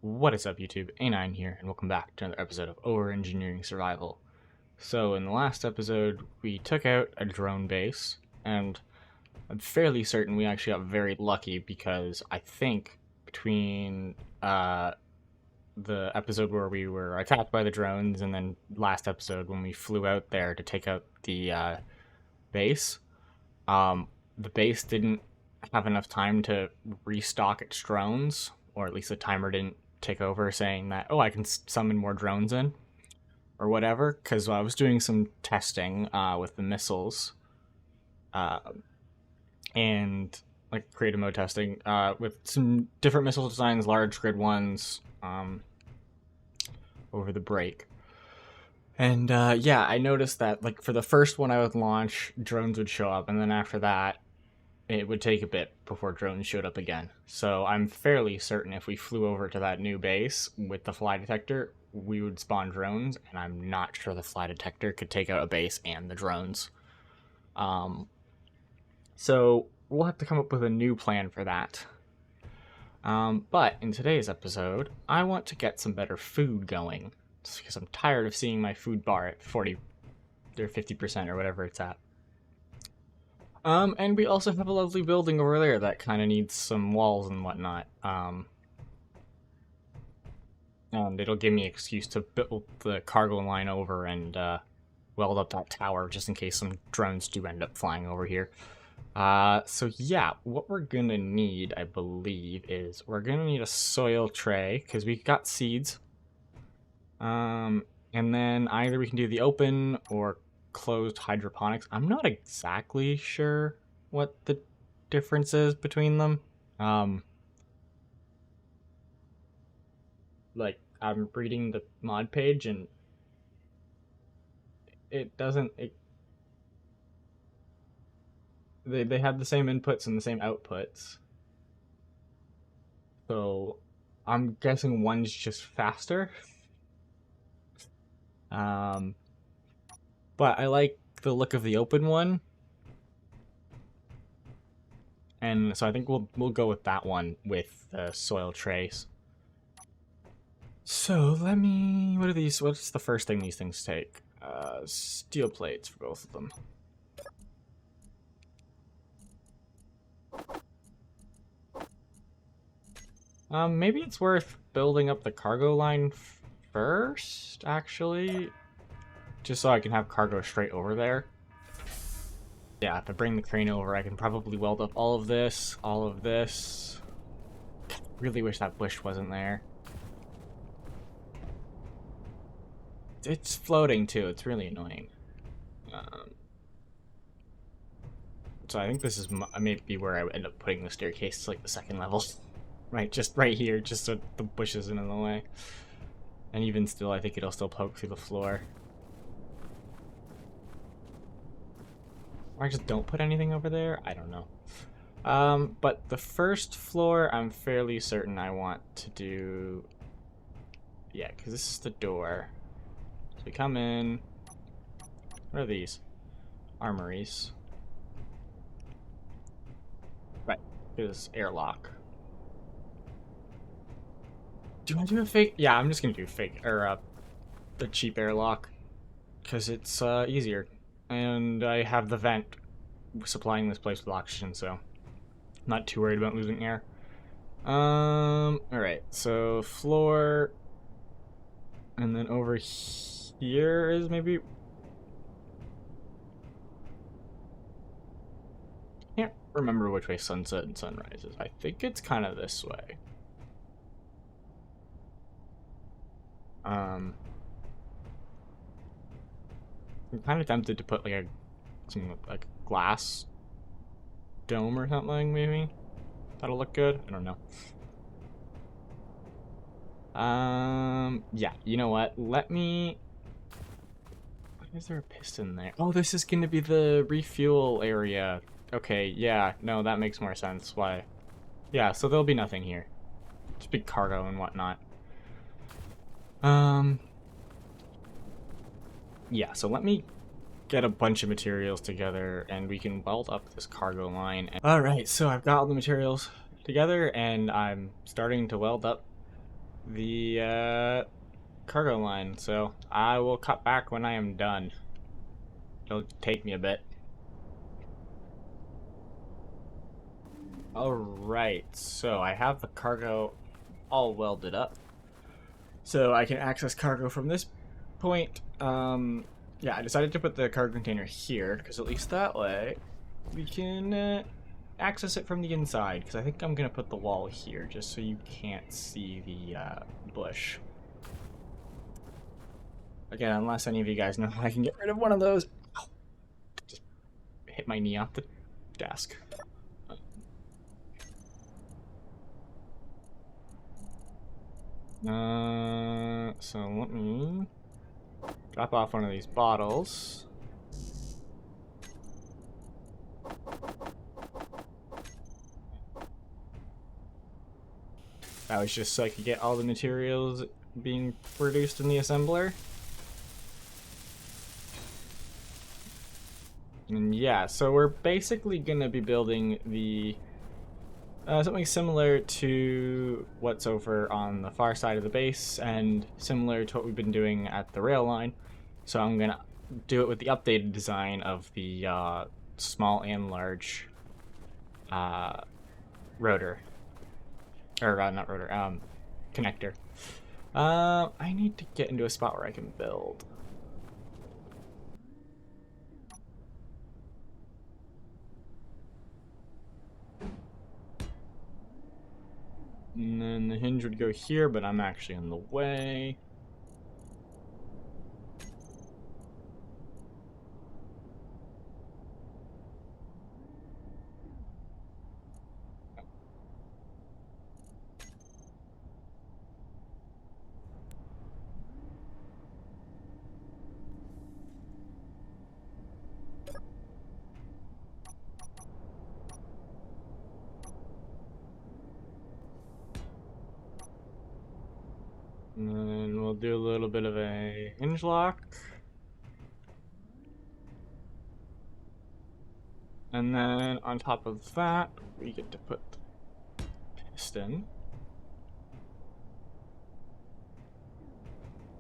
What is up, YouTube? A9 here, and welcome back to another episode of Over-Engineering Survival. So, in the last episode, we took out a drone base, and I'm fairly certain we actually got very lucky because I think between the episode where we were attacked by the drones and then last episode when we flew out there to take out the base, the base didn't have enough time to restock its drones, or at least the timer didn't take over saying that, oh, I can summon more drones in, or whatever, because I was doing some testing with the missiles, and like creative mode testing with some different missile designs, large grid ones, over the break. And yeah, I noticed that like for the first one I would launch, drones would show up, and then after that, it would take a bit before drones showed up again. So I'm fairly certain if we flew over to that new base with the fly detector, we would spawn drones, and I'm not sure the fly detector could take out a base and the drones. So we'll have to come up with a new plan for that. But in today's episode, I want to get some better food going, just because I'm tired of seeing my food bar at 40 or 50% or whatever it's at. And we also have a lovely building over there that kind of needs some walls and whatnot. And it'll give me an excuse to build the cargo line over and weld up that tower just in case some drones do end up flying over here. So yeah, what we're gonna need, I believe, is we're gonna need a soil tray because we got seeds. And then either we can do the open or closed hydroponics. I'm not exactly sure what the difference is between them. Like I'm reading the mod page and it doesn't they have the same inputs and the same outputs. So I'm guessing one's just faster. But I like the look of the open one, and so I think we'll go with that one with the soil trays. So let me. What are these? What's the first thing these things take? Steel plates for both of them. Maybe it's worth building up the cargo line first, actually. Just so I can have cargo straight over there. Yeah, if I bring the crane over, I can probably weld up all of this, all of this. Really wish that bush wasn't there. It's floating too, it's really annoying. So I think this is maybe where I would end up putting the staircase to like the second level. Right, just right here, just so the bush isn't in the way. And even still, I think it'll still poke through the floor. Or I just don't put anything over there? I don't know. But the first floor, I'm fairly certain I want to do... Yeah, because this is the door. So we come in... What are these? Armories. Right, here's airlock. Do I do a fake? Yeah, I'm just gonna do fake, or the cheap airlock. Because it's easier. And I have the vent supplying this place with oxygen, so I'm not too worried about losing air. Alright, so floor, and then over here is maybe... Can't remember which way sunset and sunrise is. I think it's kind of this way. I'm kind of tempted to put like some like glass dome or something, maybe. That'll look good. I don't know. Yeah, you know what? Let me... Why is there a piston there? Oh, this is gonna be the refuel area. Okay, yeah, no, that makes more sense. Why? Yeah, so there'll be nothing here. Just big cargo and whatnot. Yeah, so let me get a bunch of materials together and we can weld up this cargo line. Alright, so I've got all the materials together and I'm starting to weld up the cargo line, so I will cut back when I am done. It'll take me a bit. Alright, so I have the cargo all welded up. So I can access cargo from this point. Yeah, I decided to put the cargo container here, because at least that way we can access it from the inside, because I think I'm going to put the wall here, just so you can't see the bush. Again, unless any of you guys know how I can get rid of one of those. Ow. Just hit my knee off the desk. So let me drop off one of these bottles. That was just so I could get all the materials being produced in the assembler. And yeah, so we're basically gonna be building the something similar to what's over on the far side of the base and similar to what we've been doing at the rail line. So I'm gonna do it with the updated design of the small and large rotor. Or not rotor, connector. I need to get into a spot where I can build. And then the hinge would go here, but I'm actually in the way. And then we'll do a little bit of a hinge lock. And then on top of that, we get to put the piston.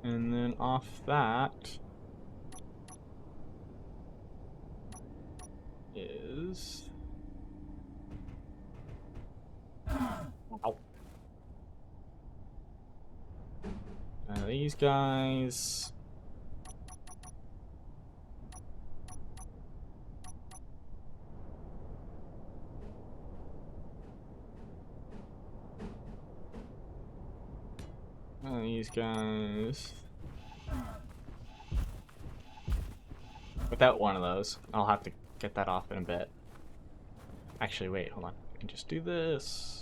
And then off that is... Ow. These guys. These guys. Without one of those. I'll have to get that off in a bit. Actually, wait, hold on. I can just do this.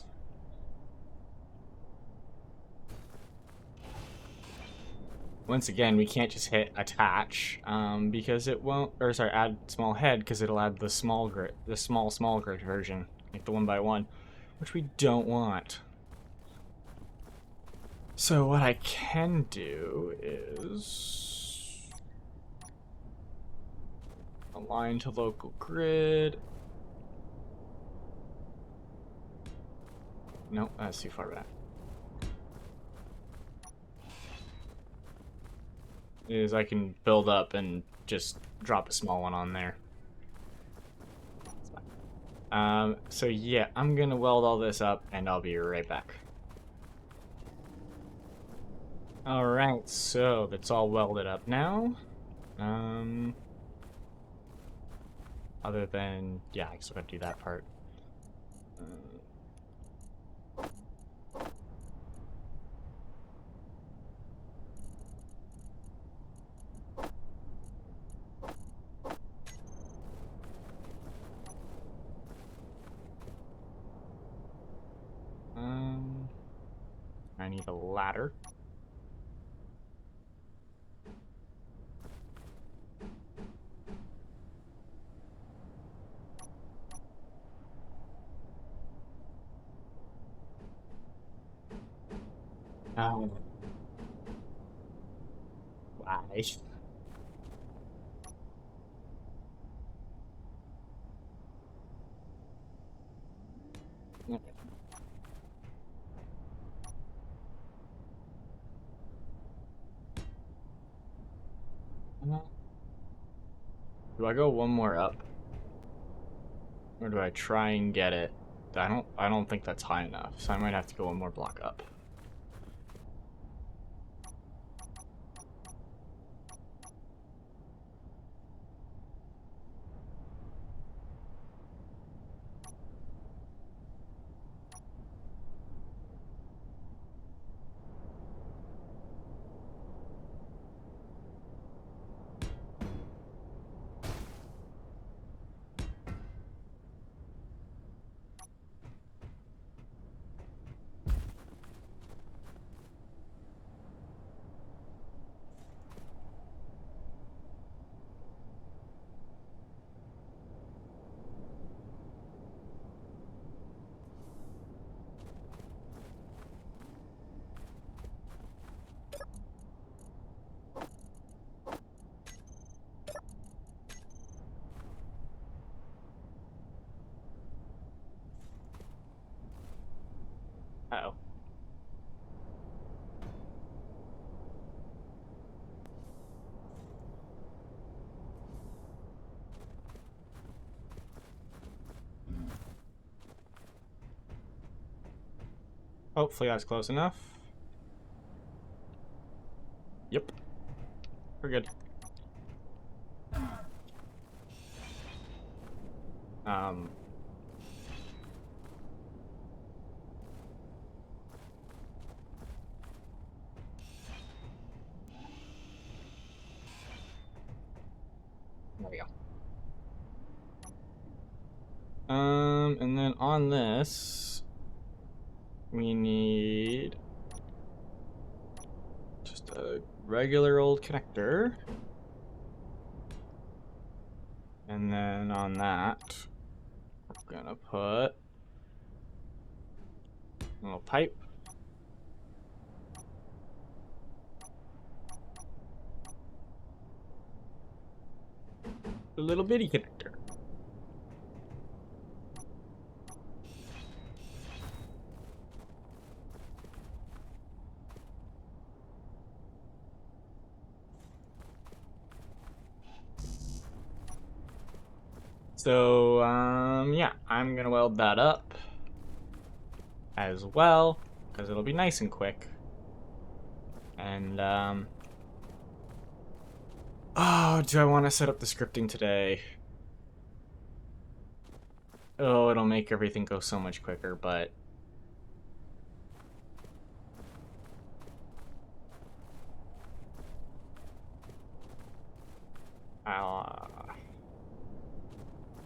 Once again, we can't just hit attach because it won't, or sorry, add small head because it'll add the small grid, the small grid version, like the 1x1, which we don't want. So what I can do is align to local grid. Nope, that's too far back. Is I can build up and just drop a small one on there. So yeah, I'm gonna weld all this up and I'll be right back. Alright, so that's all welded up now. Other than, yeah, I still gotta do that part. I need a ladder. Oh. Why? Do I go one more up? Or do I try and get it? I don't think that's high enough, so I might have to go one more block up. Uh-oh. Hopefully that's close enough. Yep. We're good. There we go. And then on this, we need just a regular old connector. And then on that, we're gonna put a little pipe. A little bitty connector. So, yeah, I'm gonna weld that up as well, because it'll be nice and quick. And, oh, do I want to set up the scripting today? Oh, it'll make everything go so much quicker, but...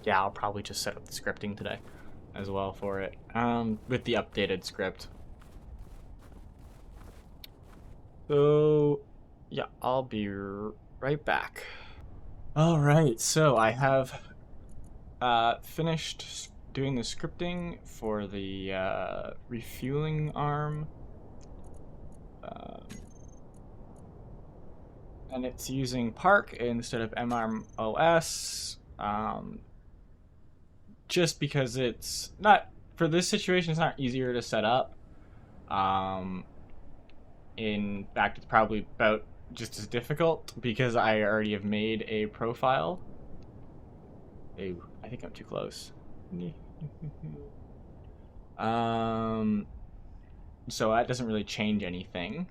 yeah, I'll probably just set up the scripting today as well for it, with the updated script. So, yeah, I'll be right back. Alright, so I have finished doing the scripting for the refueling arm. And it's using Park instead of MRMOS. Just because it's not, for this situation, it's not easier to set up. In fact, it's probably about just as difficult because I already have made a profile. Ew, I think I'm too close. So that doesn't really change anything,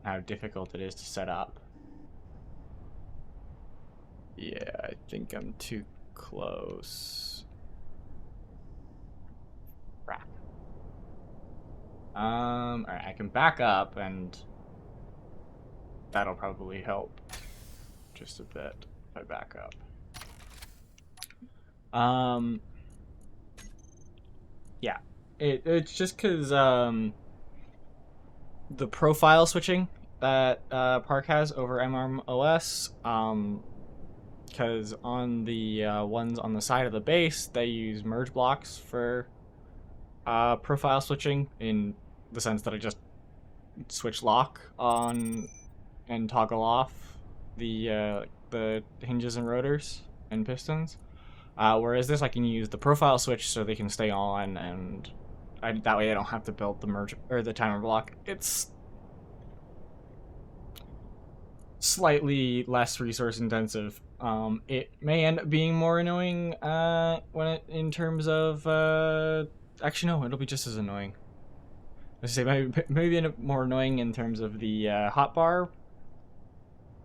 how difficult it is to set up. Yeah, I think I'm too close. Crap. Alright, I can back up and that'll probably help just a bit if I back up. Yeah, it's just because the profile switching that Park has over MRMOS, because on the ones on the side of the base, they use merge blocks for profile switching, in the sense that I just switch lock on and toggle off the hinges and rotors and pistons. Whereas this, I can use the profile switch so they can stay on, and that way I don't have to build the merge or the timer block. It's slightly less resource intensive. It may end up being more annoying in terms of actually no, it'll be just as annoying. Let's say maybe end up more annoying in terms of the hotbar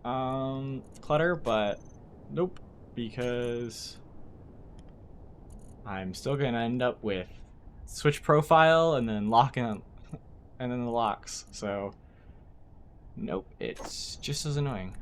clutter, but nope, because I'm still gonna end up with switch profile and then locking and then the locks. So nope, it's just as annoying.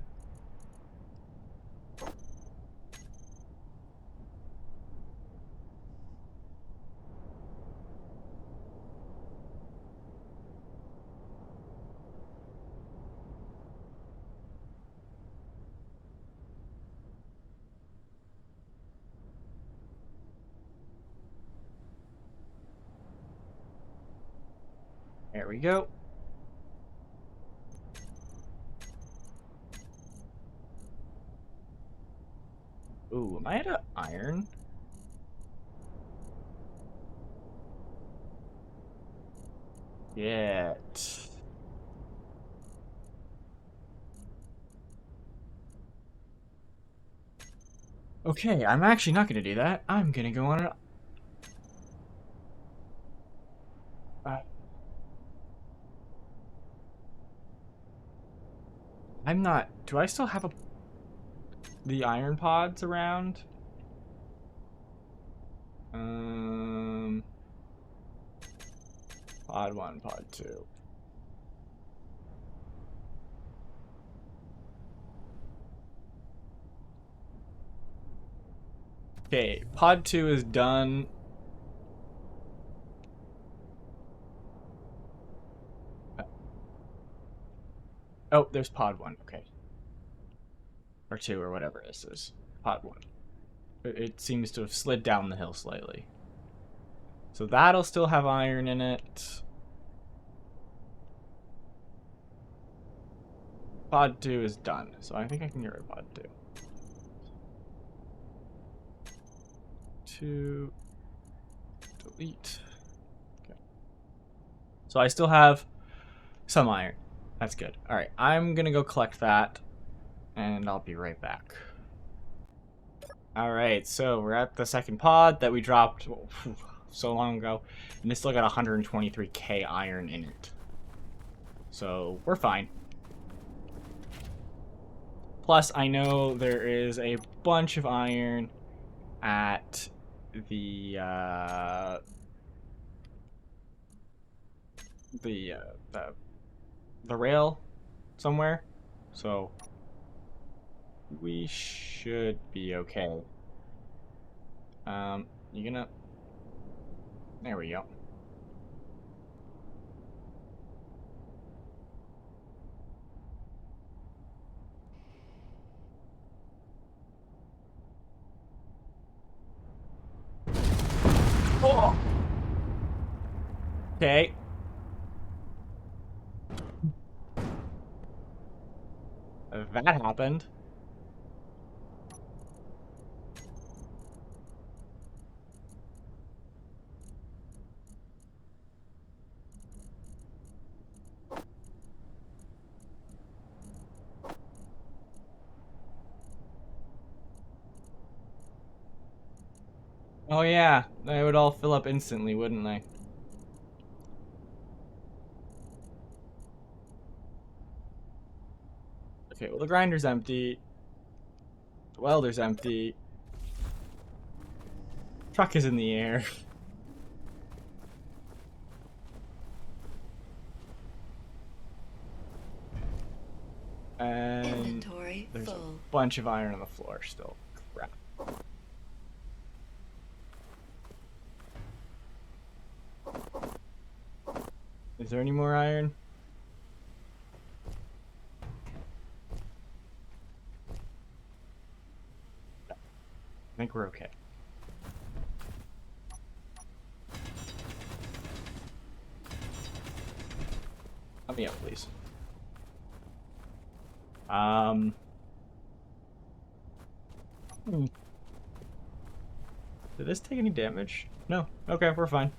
There we go. Ooh, am I out of iron? Yet. Okay, I'm actually not gonna do that. I'm gonna go on I'm not. Do I still have the iron pods around? Pod 1, pod 2. Okay, pod 2 is done. Oh, there's pod 1. Okay. Or 2, or whatever this is. Pod 1. It seems to have slid down the hill slightly. So that'll still have iron in it. Pod 2 is done, so I think I can get rid of pod 2. 2. Delete. Okay. So I still have some iron. That's good. Alright, I'm gonna go collect that, and I'll be right back. Alright, so we're at the second pod that we dropped so long ago, and it's still got 123k iron in it. So, we're fine. Plus, I know there is a bunch of iron at the rail somewhere, so we should be okay. You gonna? There we go. Oh. Okay. That happened. Oh yeah, they would all fill up instantly, wouldn't they? Okay, well the grinder's empty. The welder's empty. Truck is in the air. And inventory there's full. a bunch of iron on the floor still. Crap. Is there any more iron? I think we're okay. Let me up, please. Did this take any damage? No. Okay, we're fine.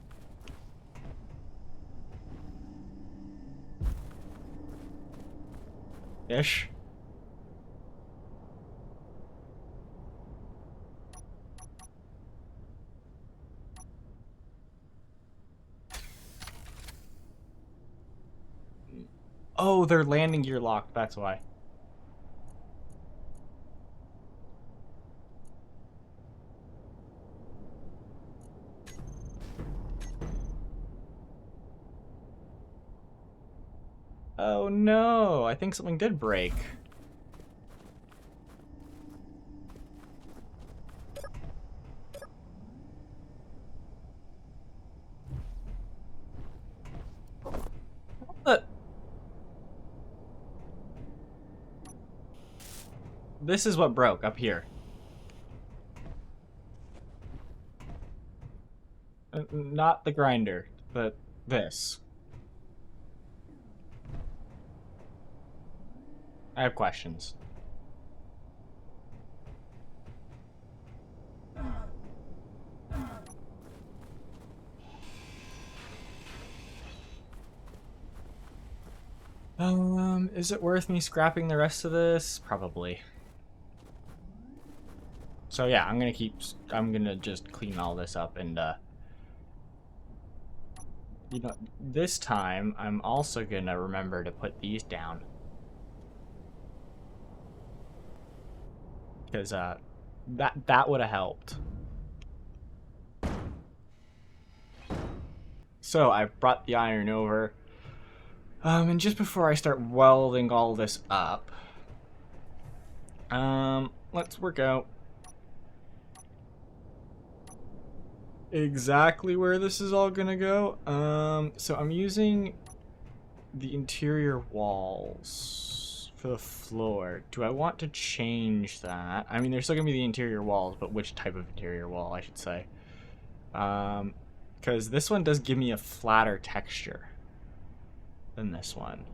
Ish. Oh, they're landing gear locked, that's why. Oh no, I think something did break. This is what broke up here. Not the grinder, but this. I have questions. Is it worth me scrapping the rest of this? Probably. So yeah, I'm gonna just clean all this up and, you know, this time I'm also gonna remember to put these down. Because, that would have helped. So I brought the iron over. And just before I start welding all this up, let's work out exactly where this is all gonna go. So I'm using the interior walls for the floor. Do I want to change that? I mean, there's still gonna be the interior walls, but which type of interior wall, I should say. Because this one does give me a flatter texture than this one.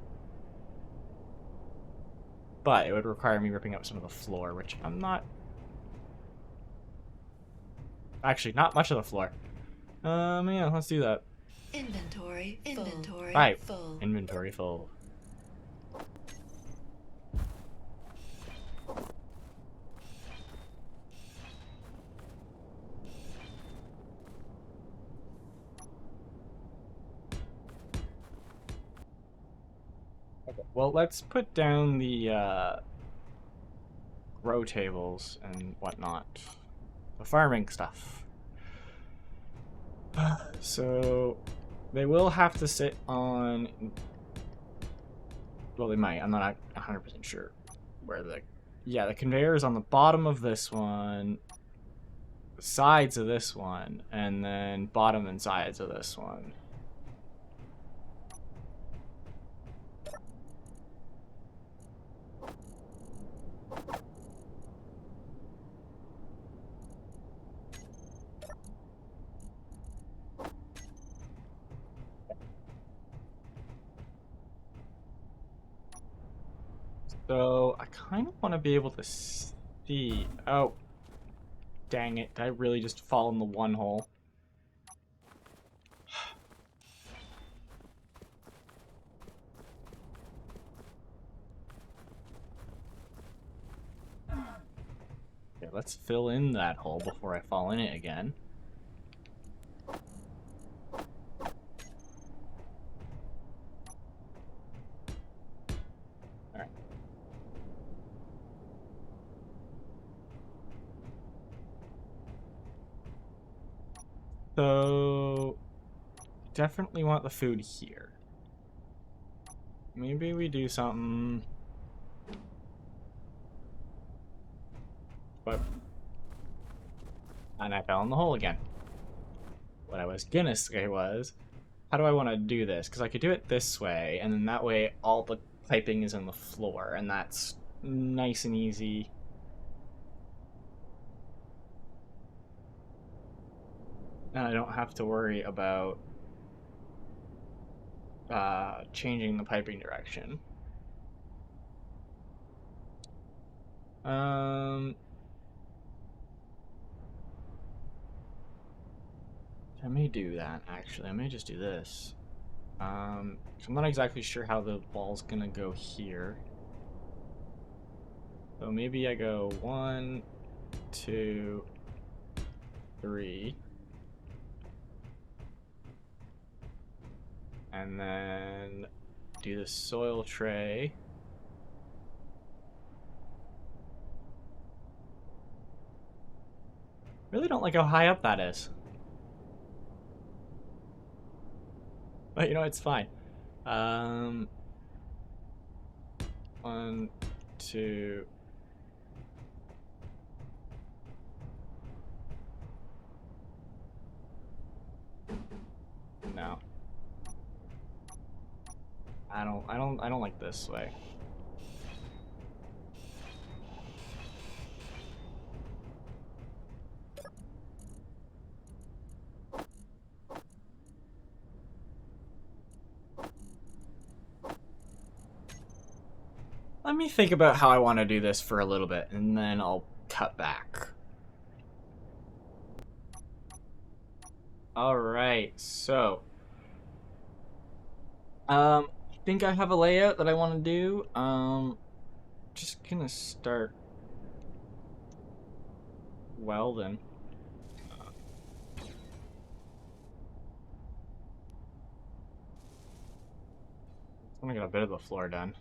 But it would require me ripping up some of the floor, which I'm not... Actually, not much of the floor. Yeah, let's do that. Inventory full. Right, inventory full. Okay, well, let's put down the grow tables and whatnot. The farming stuff. So they will have to sit on... Well, they might. I'm not 100% sure where the... Yeah, the conveyor is on the bottom of this one, sides of this one, and then bottom and sides of this one. So I kind of want to be able to see... Oh, dang it. Did I really just fall in the one hole? Okay, let's fill in that hole before I fall in it again. Alright. So, definitely want the food here. Maybe we do something... But... And I fell in the hole again. What I was gonna say was, how do I want to do this? Because I could do it this way, and then that way all the piping is on the floor, and that's nice and easy. And I don't have to worry about changing the piping direction. I may do that, actually. I may just do this. I'm not exactly sure how the ball's gonna go here. So maybe I go 1, 2, 3. And then do the soil tray. Really don't like how high up that is. But you know, it's fine. 1, 2. No. I don't like this way. Let me think about how I want to do this for a little bit, and then I'll cut back. Alright, so I think I have a layout that I want to do. Just gonna start welding. I'm gonna get a bit of the floor done.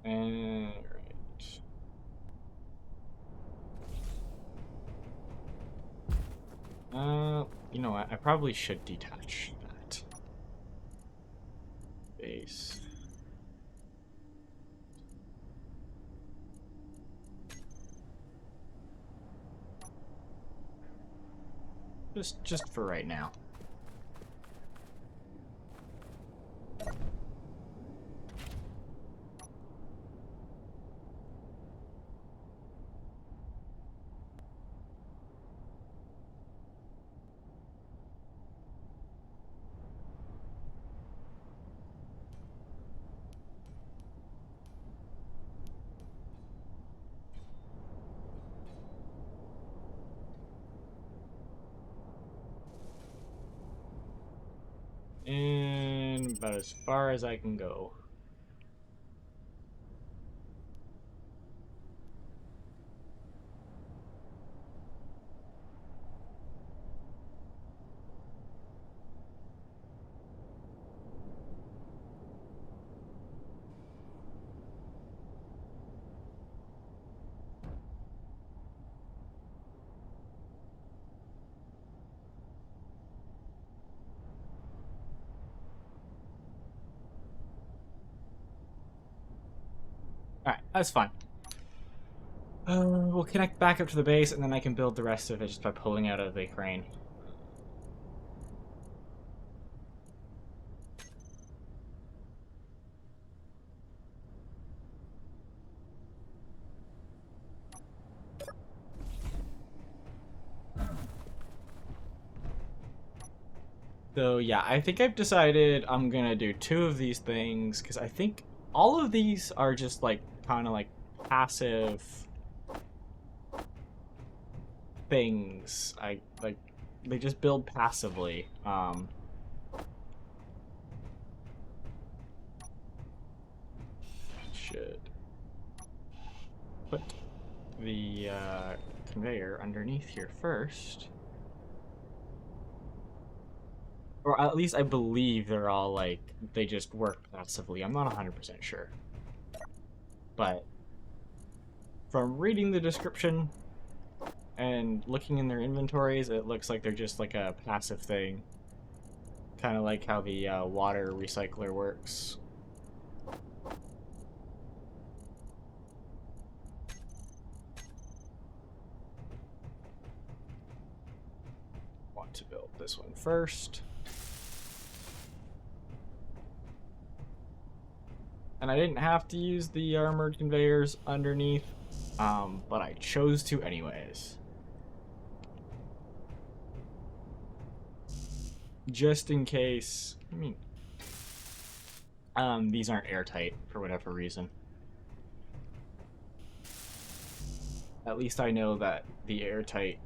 And you know what? I probably should detach that base. Just for right now. And about as far as I can go. Alright, that's fine. We'll connect back up to the base, and then I can build the rest of it just by pulling out of the crane. So yeah, I think I've decided I'm gonna do 2 of these things, because I think all of these are just like kind of like passive things. They just build passively. Should put the conveyor underneath here first. Or at least I believe they're all like, they just work passively. I'm not 100% sure. But from reading the description and looking in their inventories, it looks like they're just like a passive thing. Kind of like how the water recycler works. Want to build this one first. And I didn't have to use the armored conveyors underneath, but I chose to anyways. Just in case, I mean, these aren't airtight for whatever reason. At least I know that the airtight,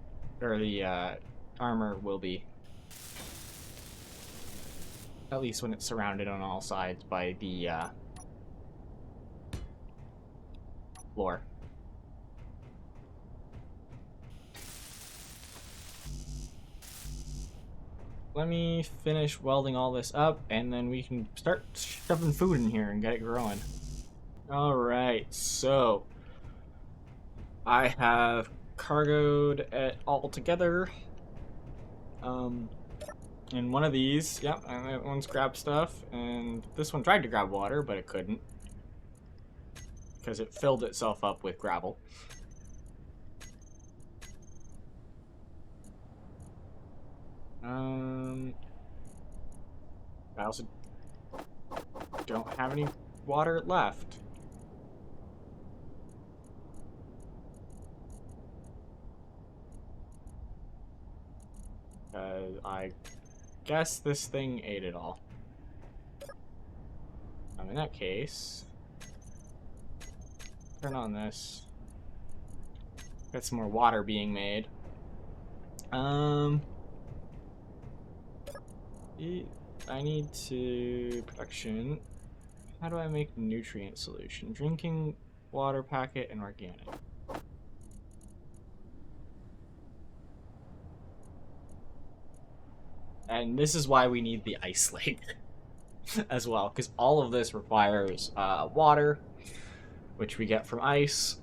or the armor will be. At least when it's surrounded on all sides by the floor. let me finish welding all this up, and then we can start shoving food in here and get it growing. Alright, so I have cargoed it all together. And one of these, yep, and that one's grabbed stuff, and this one tried to grab water, but it couldn't. Because it filled itself up with gravel. I also don't have any water left. I guess this thing ate it all. In that case, turn on this. Got some more water being made. I need to production. How do I make nutrient solution? Drinking water packet and organic. And this is why we need the ice lake as well, because all of this requires water, which we get from ice.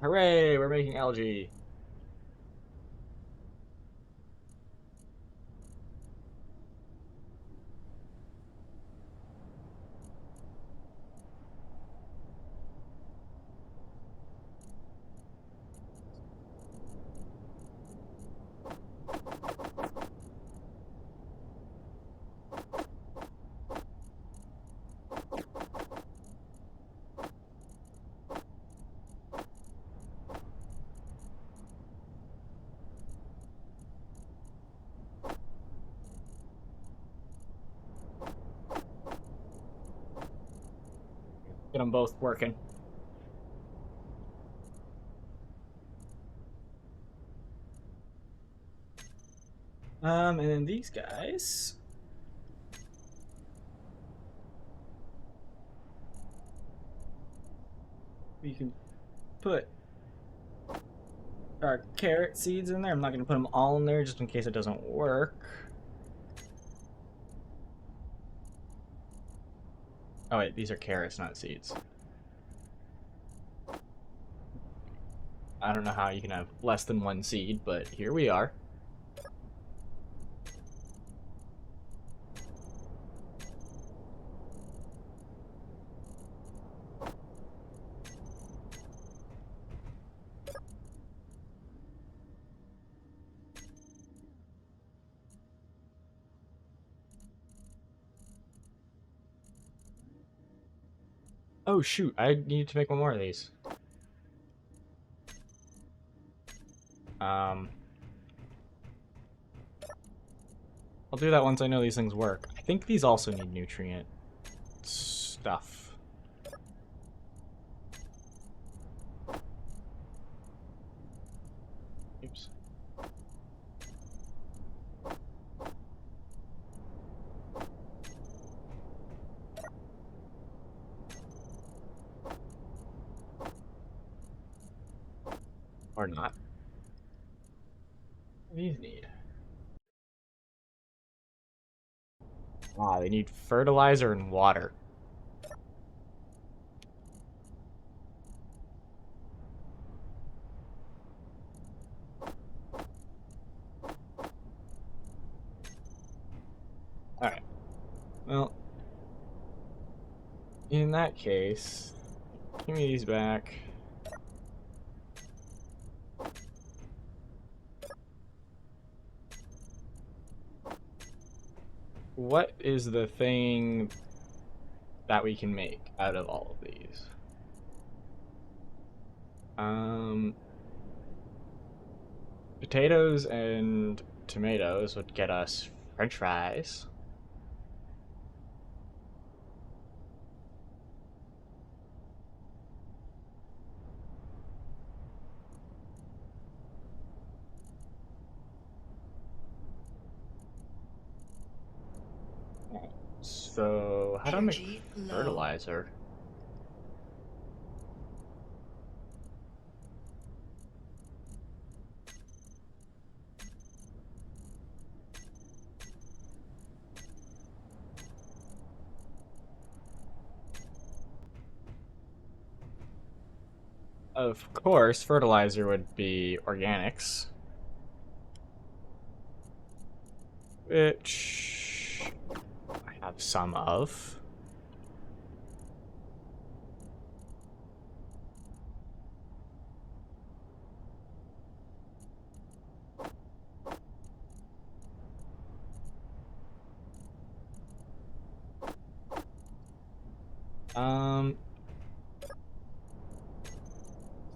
Hooray, we're making algae. Get them both working. And then these guys. We can put our carrot seeds in there. I'm not going to put them all in there just in case it doesn't work. Oh wait, these are carrots, not seeds. I don't know how you can have less than one seed, but here we are. Oh shoot, I need to make one more of these. I'll do that once I know these things work. I think these also need nutrient stuff. Oops. Or not. What do these need? Ah, they need fertilizer and water. Alright. Well, in that case, give me these back. What is the thing that we can make out of all of these? Potatoes and tomatoes would get us French fries. So, how do I make Energy low. fertilizer? Of course, fertilizer would be organics. Which I have some of.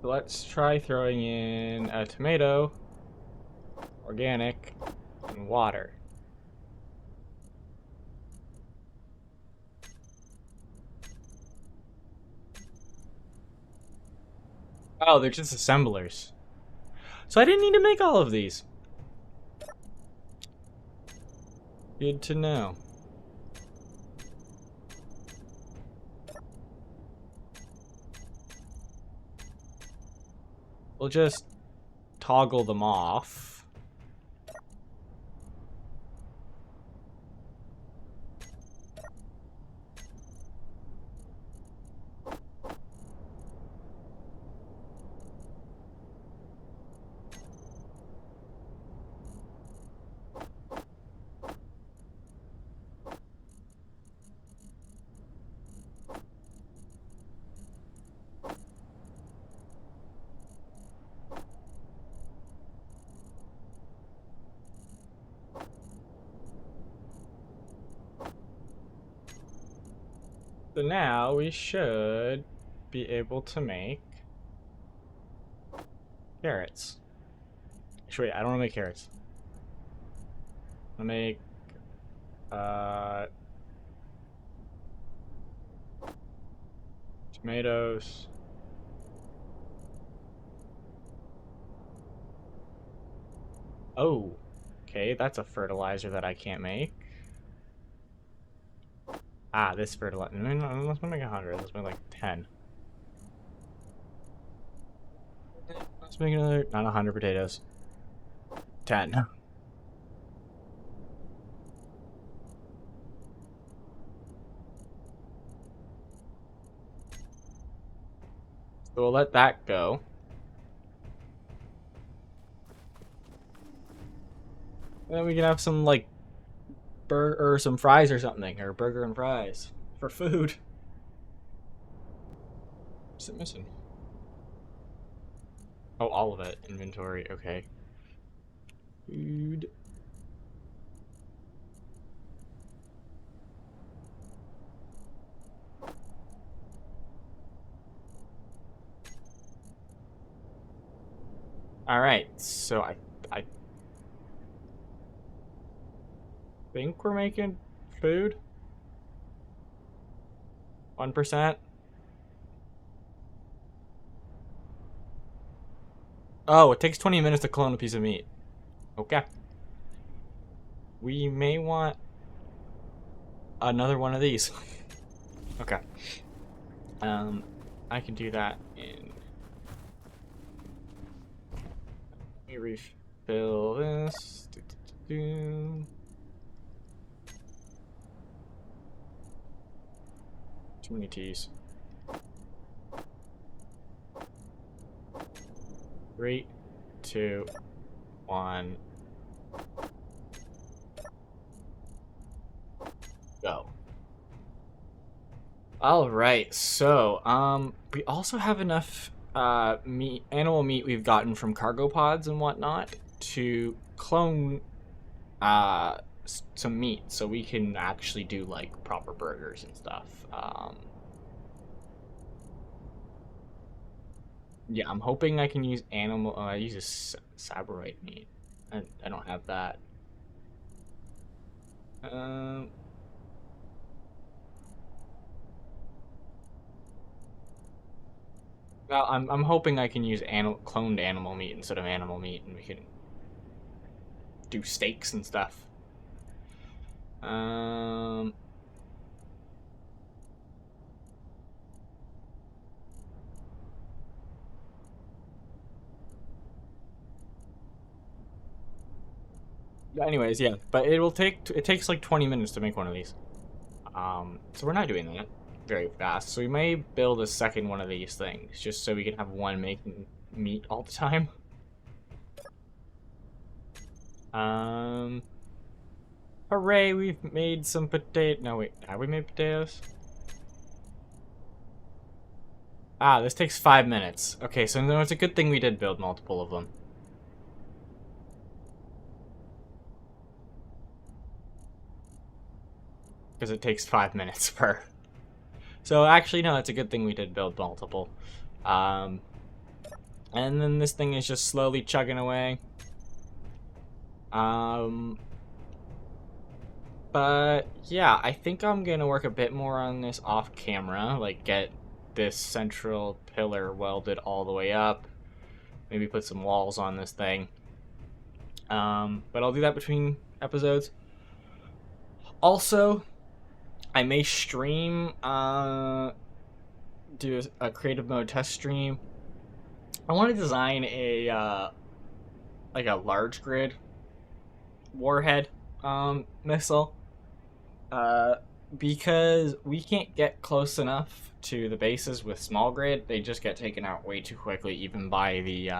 So let's try throwing in a tomato, organic, and water. Oh, they're just assemblers. So I didn't need to make all of these. Good to know. We'll just toggle them off. So now we should be able to make carrots. Actually, wait, I don't want to make carrots. I want to make tomatoes. Oh, okay, that's a fertilizer that I can't make. Ah, this fertilizer. No, let's make 100. Let's make like 10. Let's make another, not 100 potatoes. 10. So we'll let that go. And then we can have some like burger or some fries or something, or burger and fries for food. What's it missing? Oh, all of it. Inventory. Okay. Food. All right. So I think we're making food. 1%. Oh, it takes 20 minutes to clone a piece of meat. Okay. We may want another one of these. Okay. I can do that in. Let me refill this. Too many T's. 3, 2, 1. Go. All right. So, we also have enough animal meat we've gotten from cargo pods and whatnot to clone some meat, so we can actually do like proper burgers and stuff. Yeah, I'm hoping I can use animal. I use a saborite meat. I don't have that. Um. Well, I'm hoping I can use cloned animal meat instead of animal meat, and we can do steaks and stuff. Um. anyways, yeah. But it takes like 20 minutes to make one of these. So we're not doing that very fast. So we may build a second one of these things just so we can have one making meat all the time. Hooray! We've made some potato. No, wait. Have we made potatoes? Ah, this takes 5 minutes. Okay, so no, it's a good thing we did build multiple of them. Because it takes 5 minutes per. So actually, no, it's a good thing we did build multiple. And then this thing is just slowly chugging away. But yeah, I think I'm gonna work a bit more on this off camera, like get this central pillar welded all the way up. Maybe put some walls on this thing. But I'll do that between episodes. Also, I may stream, do a creative mode test stream. I want to design a, like a large grid warhead, missile. Because we can't get close enough to the bases with small grid. They just get taken out way too quickly, even by the,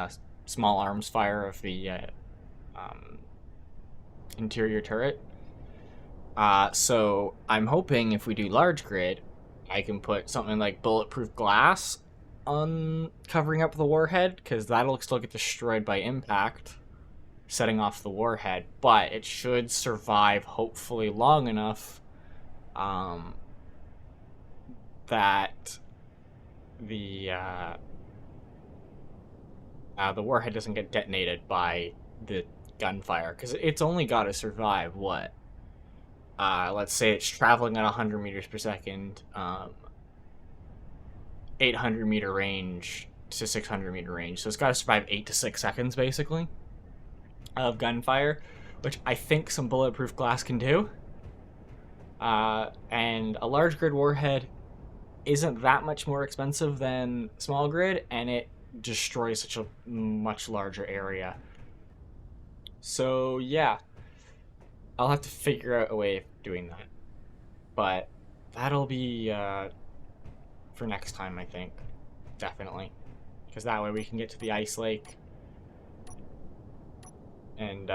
small arms fire of the, interior turret. So I'm hoping if we do large grid, I can put something like bulletproof glass on covering up the warhead, because that'll still get destroyed by impact, setting off the warhead, but it should survive hopefully long enough that the warhead doesn't get detonated by the gunfire, because it's only got to survive what? Let's say it's traveling at 100 meters per second, 800 meter range to 600 meter range. So it's got to survive 8 to 6 seconds, basically, of gunfire, which I think some bulletproof glass can do. And a large grid warhead isn't that much more expensive than small grid, and it destroys such a much larger area. So, yeah. I'll have to figure out a way of doing that. But that'll be for next time, I think. Definitely. Because that way we can get to the ice lake. And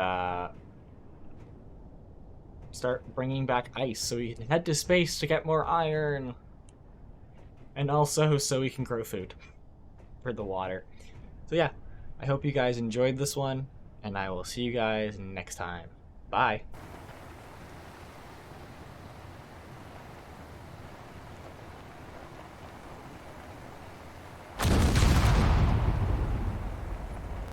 start bringing back ice so we can head to space to get more iron. And also so we can grow food for the water. So yeah, I hope you guys enjoyed this one. And I will see you guys next time. Bye.